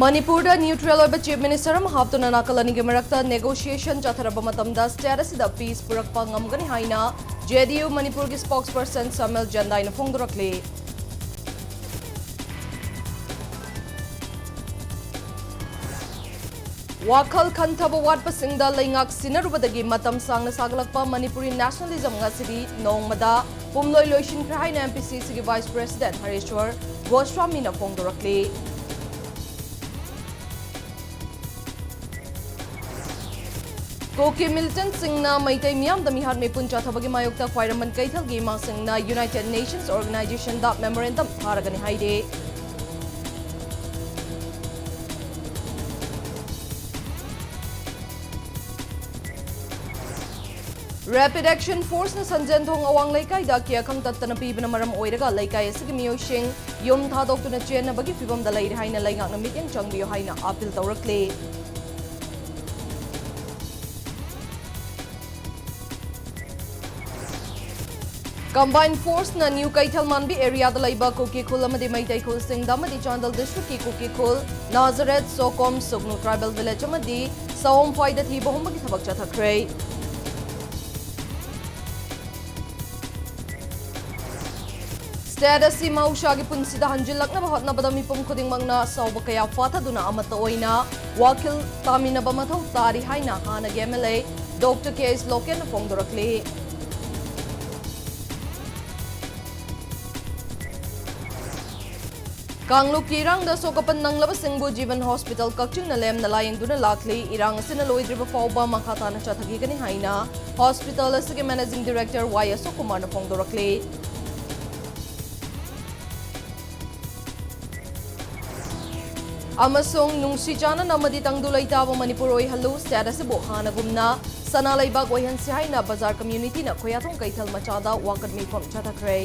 Manipur neutral Chief Minister Haptuna Nakalani Marakta negotiation Chatharabamatanda status the peace Purakpa Ngamgani Haina, JDU Manipur spokesperson Samuel Janda in Fondurakli. Wakal Kantaba Watpasingda Lingak Sinarubadagi Matam Sang Sagalakpa Manipuri nationalism Ngasidi Nongmada, Pumloy Loishin Krahaina MPC Vice President Harishwar, Goswami Fondurakli. Koki militant singna maitai miyam da mihar me puncha thabagi mayokta khwairaman kaithal gi ma singna United Nations Organization da memorandum tharagani haide. Rapid Action Force na sanjan thong awang laikai da kya khang tattana pibna maram oiraga laikai asigi miyosing yom thadoktuna chen na bagi fibam da lai haina laingak na mityang changbiyo haina appeal tawrakle. Combined Force na New Kaithal Manbi area da laiba Koki Khul amadi Maitai Khul Singh damadi Chandal District ki Koki Khul Nazareth Sokom Sugnu Tribal Village amadi Saom Faida thiba humbagi thabak chathakre. Status si Maushagi punsida hanjilakna bahotna badami pum khuding mangna sauba kaya fathaduna amata oina wakil tamina bamathau tari haina hana MLA Dr. K.S. Loken Fongdorakli. Kangluk irang da sokapan nanglaba singbu Jivan Hospital kakching na lem na layang duna lakli irang sinaloidriba fauba makata na chathagi kani haina hospital asige managing director Y.S. Kumar na Fongdorakli. Amasong nungsi chana namadi tangdulay tabo Manipur oi halu status bo hanagumna sana laibag oihan si haina bazar community na koyatong kaithal machada wakad mifam chathakre.